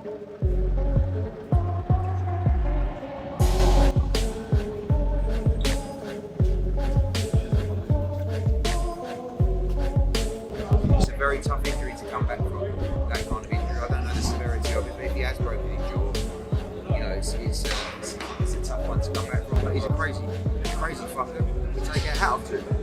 It's a very tough injury to come back from, that kind of injury. I don't know the severity of it, but if he has broken his jaw, you know, it's a tough one to come back from. But he's a crazy fucker. We take our hat off to him.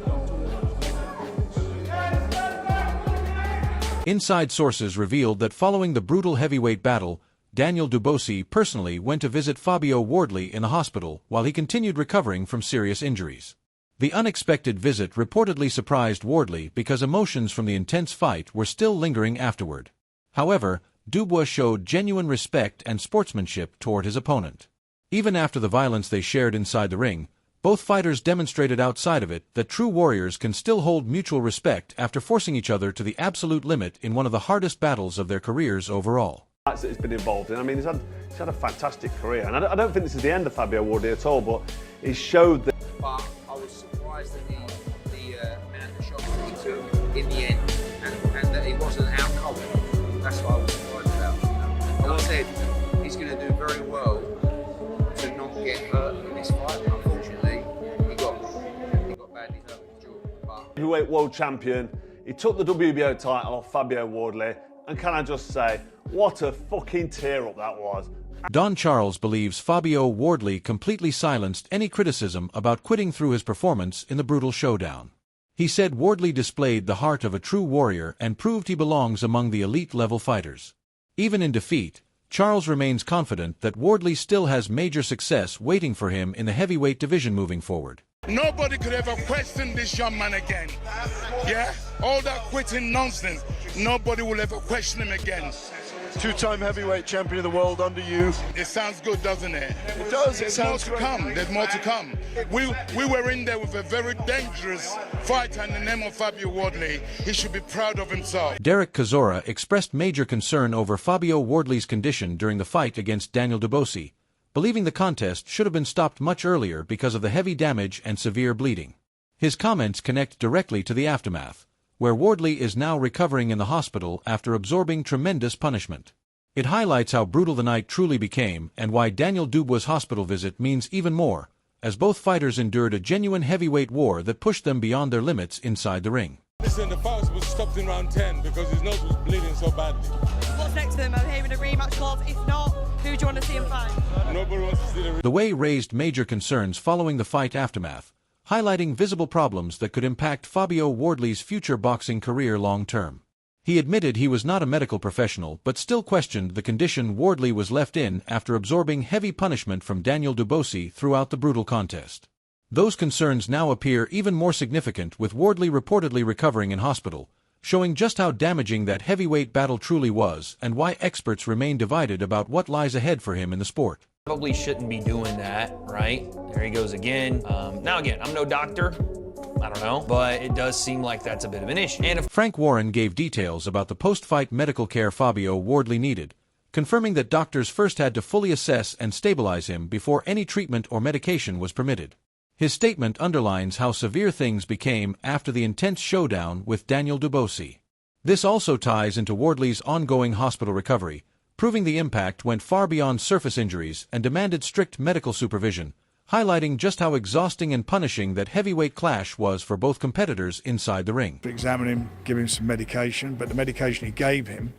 Inside sources revealed that following the brutal heavyweight battle, Daniel Dubois personally went to visit Fabio Wardley in the hospital while he continued recovering from serious injuries. The unexpected visit reportedly surprised Wardley because emotions from the intense fight were still lingering afterward. However, Dubois showed genuine respect and sportsmanship toward his opponent. Even after the violence they shared inside the ring, both fighters demonstrated outside of it that true warriors can still hold mutual respect after forcing each other to the absolute limit in one of the hardest battles of their careers overall. That he's been involved in. I mean, he's had a fantastic career, and I don't think this is the end of Fabio Wardley at all, but he showed that. But I was surprised at the amount of shots that he took in the end, and that he wasn't out cold. That's what I was surprised about. And I said he's going to do very well to not get hurt in this fight. Unfortunately, he got badly hurt with his jaw. But Heavyweight world champion. He took the WBO title off Fabio Wardley, and can I just say, what a fucking tear-up that was. Don Charles believes Fabio Wardley completely silenced any criticism about quitting through his performance in the brutal showdown. He said Wardley displayed the heart of a true warrior and proved he belongs among the elite-level fighters. Even in defeat, Charles remains confident that Wardley still has major success waiting for him in the heavyweight division moving forward. Nobody could ever question this young man again. Yeah? All that quitting nonsense, nobody will ever question him again. Two-time heavyweight champion of the world under you. It sounds good, doesn't it? It does. There's more to come. There's more to come. We were in there with a very dangerous fighter in the name of Fabio Wardley. He should be proud of himself. Derek Chisora expressed major concern over Fabio Wardley's condition during the fight against Daniel Dubois, believing the contest should have been stopped much earlier because of the heavy damage and severe bleeding. His comments connect directly to the aftermath, where Wardley is now recovering in the hospital after absorbing tremendous punishment. It highlights how brutal the night truly became and why Daniel Dubois' hospital visit means even more, as both fighters endured a genuine heavyweight war that pushed them beyond their limits inside the ring. Listen, the fight was stopped in round 10 because his nose was bleeding so badly. What's next to him? Are we hearing a rematch clause? If not, who do you want to see him fight? Nobody wants to see The way raised major concerns following the fight aftermath, highlighting visible problems that could impact Fabio Wardley's future boxing career long-term. He admitted he was not a medical professional but still questioned the condition Wardley was left in after absorbing heavy punishment from Daniel Dubois throughout the brutal contest. Those concerns now appear even more significant with Wardley reportedly recovering in hospital, showing just how damaging that heavyweight battle truly was and why experts remain divided about what lies ahead for him in the sport. Probably shouldn't be doing that, right? There he goes again. Now again, I'm no doctor, I don't know, but it does seem like that's a bit of an issue. And Frank Warren gave details about the post-fight medical care Fabio Wardley needed, confirming that doctors first had to fully assess and stabilize him before any treatment or medication was permitted. His statement underlines how severe things became after the intense showdown with Daniel Dubois. This also ties into Wardley's ongoing hospital recovery, proving the impact went far beyond surface injuries and demanded strict medical supervision, highlighting just how exhausting and punishing that heavyweight clash was for both competitors inside the ring. Examine him, give him some medication, but the medication he gave him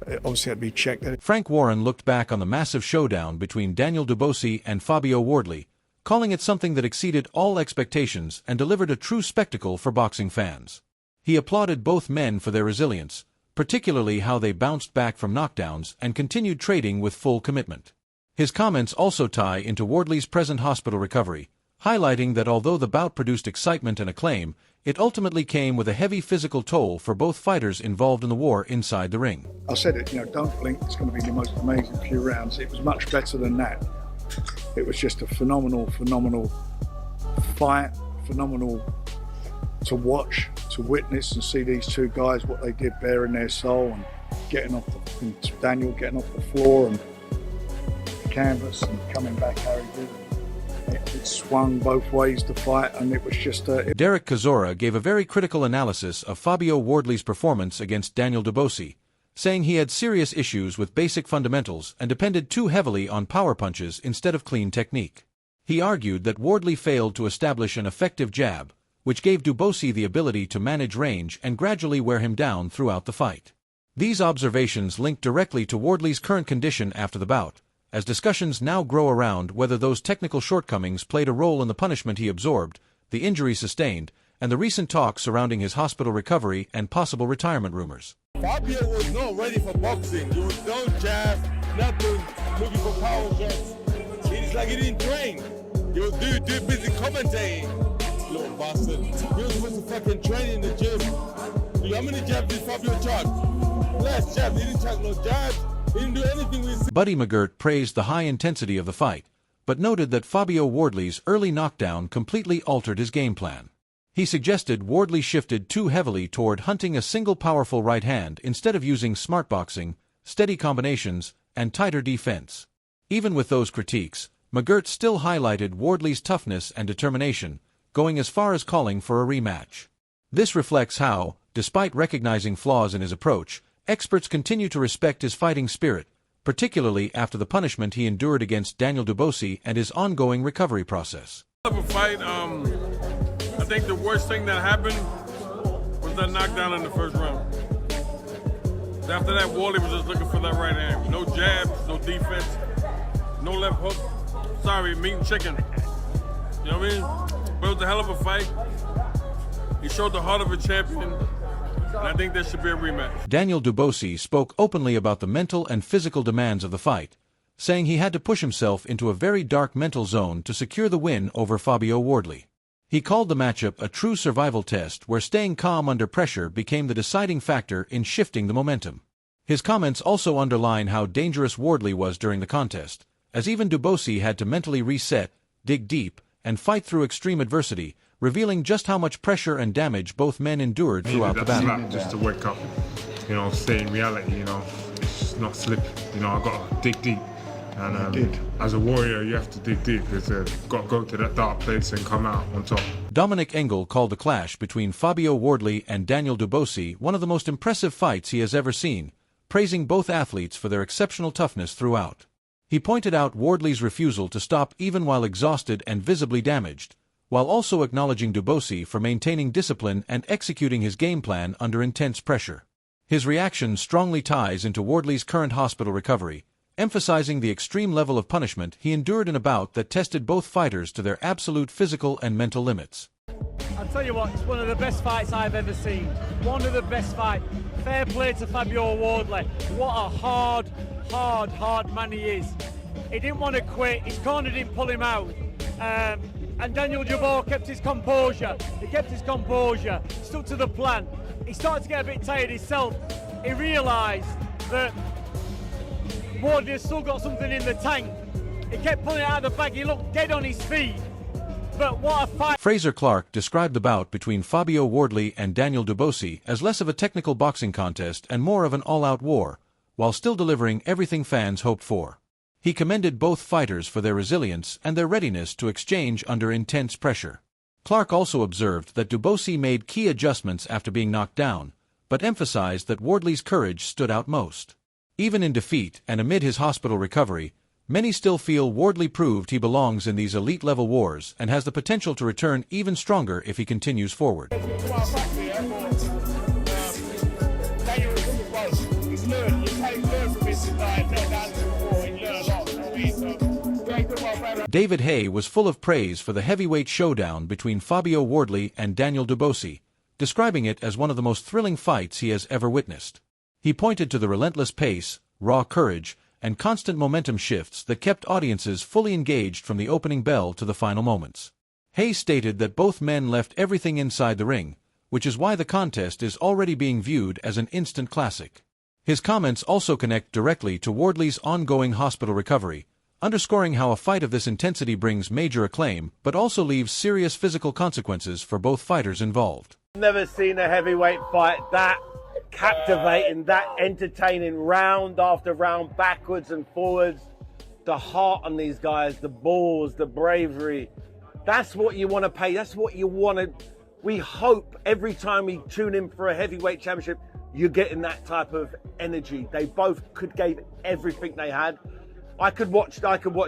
obviously had to be checked. Frank Warren looked back on the massive showdown between Daniel Dubois and Fabio Wardley, calling it something that exceeded all expectations and delivered a true spectacle for boxing fans. He applauded both men for their resilience, particularly how they bounced back from knockdowns and continued trading with full commitment. His comments also tie into Wardley's present hospital recovery, highlighting that although the bout produced excitement and acclaim, it ultimately came with a heavy physical toll for both fighters involved in the war inside the ring. I said it, don't blink, it's going to be the most amazing few rounds. It was much better than that. It was just a phenomenal fight, phenomenal to watch, to witness and see these two guys, what they did, bearing their soul and Daniel getting off the floor and canvas and coming back how he did. It swung both ways to fight, and it was just Derek Chisora gave a very critical analysis of Fabio Wardley's performance against Daniel Dubois, saying he had serious issues with basic fundamentals and depended too heavily on power punches instead of clean technique. He argued that Wardley failed to establish an effective jab, which gave Dubois the ability to manage range and gradually wear him down throughout the fight. These observations linked directly to Wardley's current condition after the bout, as discussions now grow around whether those technical shortcomings played a role in the punishment he absorbed, the injury sustained, and the recent talk surrounding his hospital recovery and possible retirement rumors. Fabio was not ready for boxing. There was no jab, nothing, looking for power shots. It's like he didn't train. He was too busy commentating. Little bastard. He was supposed to fucking train in the gym. How many jabs did Fabio chuck? Less jabs. He didn't chuck no jabs. He didn't do anything with. Buddy McGirt praised the high intensity of the fight, but noted that Fabio Wardley's early knockdown completely altered his game plan. He suggested Wardley shifted too heavily toward hunting a single powerful right hand instead of using smart boxing, steady combinations, and tighter defense. Even with those critiques, McGirt still highlighted Wardley's toughness and determination, going as far as calling for a rematch. This reflects how, despite recognizing flaws in his approach, experts continue to respect his fighting spirit, particularly after the punishment he endured against Daniel Dubois and his ongoing recovery process. I think the worst thing that happened was that knockdown in the first round. After that, Wardley was just looking for that right hand. No jabs, no defense, no left hook. Sorry, meat and chicken. You know what I mean? But it was a hell of a fight. He showed the heart of a champion, and I think there should be a rematch. Daniel Dubois spoke openly about the mental and physical demands of the fight, saying he had to push himself into a very dark mental zone to secure the win over Fabio Wardley. He called the matchup a true survival test where staying calm under pressure became the deciding factor in shifting the momentum. His comments also underline how dangerous Wardley was during the contest, as even Dubois had to mentally reset, dig deep, and fight through extreme adversity, revealing just how much pressure and damage both men endured throughout the battle. Slap just to wake up, stay in reality, it's just not slip. I got to dig deep. And as a warrior, you have to dig deep because you've got to go to that dark place and come out on top. Dominic Engel called the clash between Fabio Wardley and Daniel Dubois one of the most impressive fights he has ever seen, praising both athletes for their exceptional toughness throughout. He pointed out Wardley's refusal to stop even while exhausted and visibly damaged, while also acknowledging Dubois for maintaining discipline and executing his game plan under intense pressure. His reaction strongly ties into Wardley's current hospital recovery, emphasizing the extreme level of punishment he endured in a bout that tested both fighters to their absolute physical and mental limits. I'll tell you what, it's one of the best fights I've ever seen. One of the best fights. Fair play to Fabio Wardley. What a hard man he is. He didn't want to quit. His corner didn't pull him out. And Daniel Dubois kept his composure. He kept his composure, stuck to the plan. He started to get a bit tired himself. He realised that Wardley has still got something in the tank. He kept pulling it out of the bag. He looked dead on his feet. But what a fight. Fraser Clark described the bout between Fabio Wardley and Daniel Dubois as less of a technical boxing contest and more of an all-out war, while still delivering everything fans hoped for. He commended both fighters for their resilience and their readiness to exchange under intense pressure. Clark also observed that Dubois made key adjustments after being knocked down, but emphasized that Wardley's courage stood out most. Even in defeat and amid his hospital recovery, many still feel Wardley proved he belongs in these elite-level wars and has the potential to return even stronger if he continues forward. David Hay was full of praise for the heavyweight showdown between Fabio Wardley and Daniel Dubois, describing it as one of the most thrilling fights he has ever witnessed. He pointed to the relentless pace, raw courage, and constant momentum shifts that kept audiences fully engaged from the opening bell to the final moments. Hay stated that both men left everything inside the ring, which is why the contest is already being viewed as an instant classic. His comments also connect directly to Wardley's ongoing hospital recovery, underscoring how a fight of this intensity brings major acclaim but also leaves serious physical consequences for both fighters involved. Never seen a heavyweight fight that captivating, that entertaining, round after round, backwards and forwards. The heart on these guys, the balls, the bravery. That's what you want to pay. That's what you want to. We hope every time we tune in for a heavyweight championship, you're getting that type of energy. They both gave everything they had. I could watch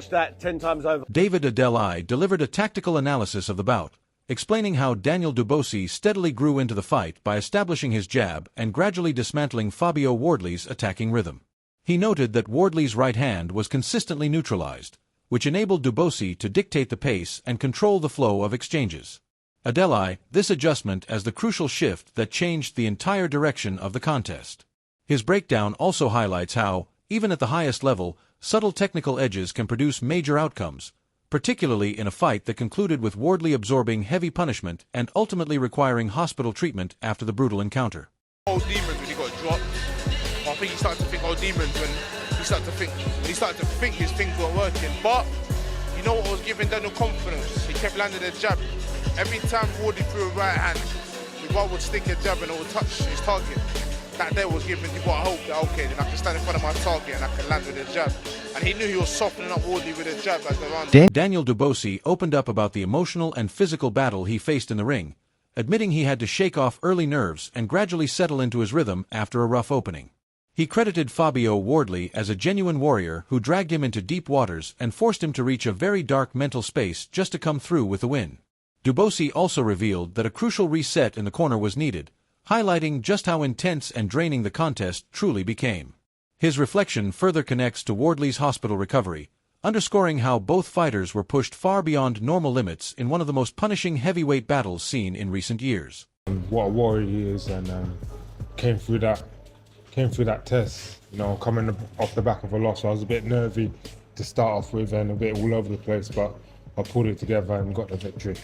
that 10 times over. David Adeli delivered a tactical analysis of the bout, explaining how Daniel Dubois steadily grew into the fight by establishing his jab and gradually dismantling Fabio Wardley's attacking rhythm. He noted that Wardley's right hand was consistently neutralized, which enabled Dubois to dictate the pace and control the flow of exchanges. Adeli, this adjustment as the crucial shift that changed the entire direction of the contest. His breakdown also highlights how, even at the highest level, subtle technical edges can produce major outcomes, particularly in a fight that concluded with Wardley absorbing heavy punishment and ultimately requiring hospital treatment after the brutal encounter. Old demons when he got dropped. I think he started to think old demons when he started to think his things weren't working. But you know what was giving Daniel confidence? He kept landing a jab. Every time Wardley threw a right hand, Dubois would stick a jab and it would touch his target. That day was giving Dubois hope that, okay, then I can stand in front of my target and I can land with a jab. And he knew he was softening up Wardley with a jab as the round. Daniel Dubois opened up about the emotional and physical battle he faced in the ring, admitting he had to shake off early nerves and gradually settle into his rhythm after a rough opening. He credited Fabio Wardley as a genuine warrior who dragged him into deep waters and forced him to reach a very dark mental space just to come through with the win. Dubois also revealed that a crucial reset in the corner was needed, highlighting just how intense and draining the contest truly became. His reflection further connects to Wardley's hospital recovery, underscoring how both fighters were pushed far beyond normal limits in one of the most punishing heavyweight battles seen in recent years. What a warrior he is, and came through that test, you know, coming off the back of a loss. I was a bit nervy to start off with and a bit all over the place, but I pulled it together and got the victory.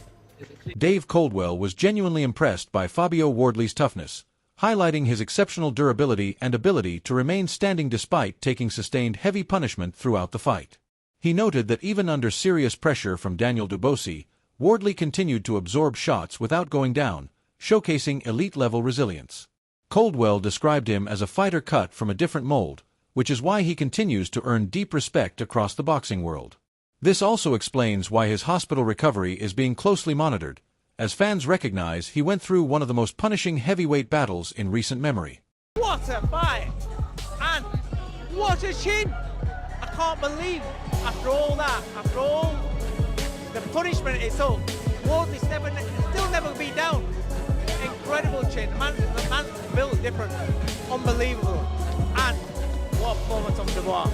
Dave Coldwell was genuinely impressed by Fabio Wardley's toughness, highlighting his exceptional durability and ability to remain standing despite taking sustained heavy punishment throughout the fight. He noted that even under serious pressure from Daniel Dubois, Wardley continued to absorb shots without going down, showcasing elite-level resilience. Coldwell described him as a fighter cut from a different mold, which is why he continues to earn deep respect across the boxing world. This also explains why his hospital recovery is being closely monitored, as fans recognize he went through one of the most punishing heavyweight battles in recent memory. What a fight! And what a chin! I can't believe, after all that, after all the punishment it took, Wardley's still never been down. Incredible chin. The man's built different. Unbelievable. And what a performance from Dubois.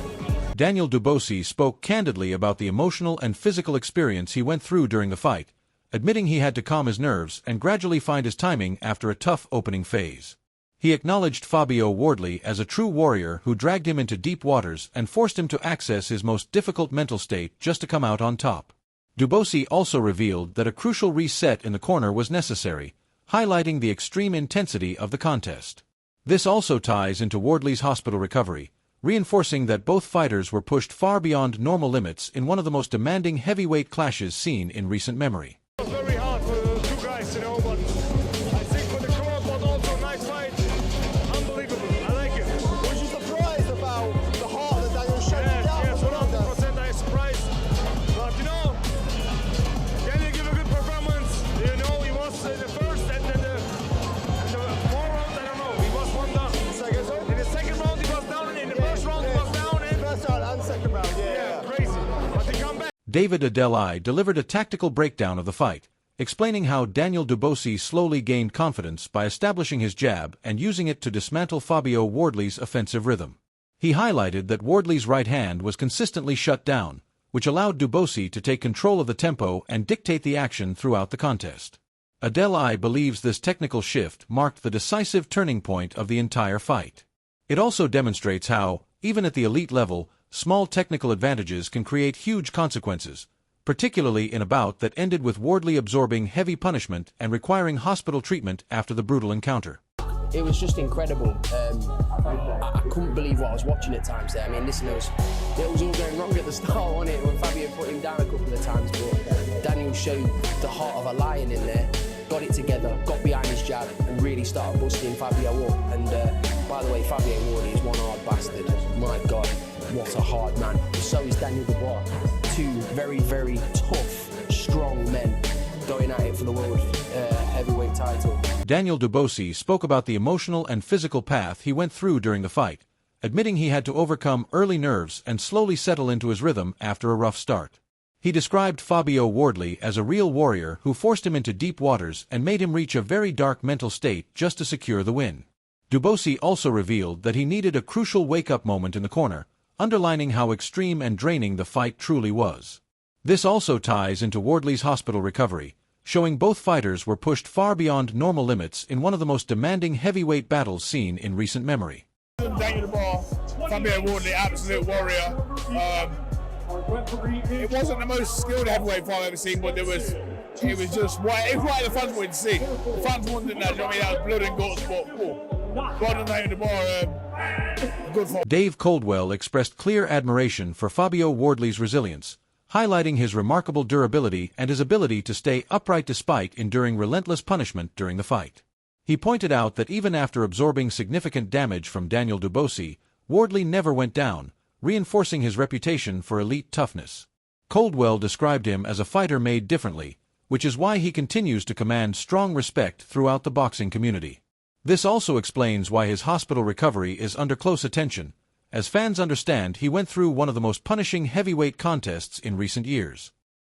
Daniel Dubois spoke candidly about the emotional and physical experience he went through during the fight, admitting he had to calm his nerves and gradually find his timing after a tough opening phase. He acknowledged Fabio Wardley as a true warrior who dragged him into deep waters and forced him to access his most difficult mental state just to come out on top. Dubois also revealed that a crucial reset in the corner was necessary, highlighting the extreme intensity of the contest. This also ties into Wardley's hospital recovery, reinforcing that both fighters were pushed far beyond normal limits in one of the most demanding heavyweight clashes seen in recent memory. It was very hard for the two guys, you know, but I think for the crowd was also a nice fight. Unbelievable. I like it. Was you surprised about the heart that Daniel showed down? Yes, 100% I was surprised. But you know, can you give a good performance? You know, he was in the first and then the 4 rounds, I don't know, he was one down. In the second round he was down, and in the first round he was down. And first round and second round, yeah, crazy. But he come back. David Adeli delivered a tactical breakdown of the fight, explaining how Daniel Dubois slowly gained confidence by establishing his jab and using it to dismantle Fabio Wardley's offensive rhythm. He highlighted that Wardley's right hand was consistently shut down, which allowed Dubois to take control of the tempo and dictate the action throughout the contest. Adeli believes this technical shift marked the decisive turning point of the entire fight. It also demonstrates how, even at the elite level, small technical advantages can create huge consequences, particularly in a bout that ended with Wardley absorbing heavy punishment and requiring hospital treatment after the brutal encounter. It was just incredible. I couldn't believe what I was watching at times there. I mean, listen, it was all going wrong at the start, wasn't it, when Fabio put him down a couple of times, but Daniel showed the heart of a lion in there, got it together, got behind his jab, and really started busting Fabio up. And by the way, Fabio Wardley is one hard bastard. My God, what a hard man. So is Daniel Dubois. Two very, very tough, strong men going at it for the world heavyweight title. Daniel Dubois spoke about the emotional and physical path he went through during the fight, admitting he had to overcome early nerves and slowly settle into his rhythm after a rough start. He described Fabio Wardley as a real warrior who forced him into deep waters and made him reach a very dark mental state just to secure the win. Dubois also revealed that he needed a crucial wake-up moment in the corner, underlining how extreme and draining the fight truly was. This also ties into Wardley's hospital recovery, showing both fighters were pushed far beyond normal limits in one of the most demanding heavyweight battles seen in recent memory. Daniel Dubois, Fabio Wardley, absolute warrior. It wasn't the most skilled heavyweight fight I've ever seen, but it was just right. It was right the fans wanted to see. The fans wanted that. I mean, that was blood and guts, but well done, Daniel Dubois. Good fight. Dave Coldwell expressed clear admiration for Fabio Wardley's resilience, highlighting his remarkable durability and his ability to stay upright despite enduring relentless punishment during the fight. He pointed out that even after absorbing significant damage from Daniel Dubois, Wardley never went down, reinforcing his reputation for elite toughness. Coldwell described him as a fighter made differently, which is why he continues to command strong respect throughout the boxing community. This also explains why his hospital recovery is under close attention, as fans understand he went through one of the most punishing heavyweight contests in recent years.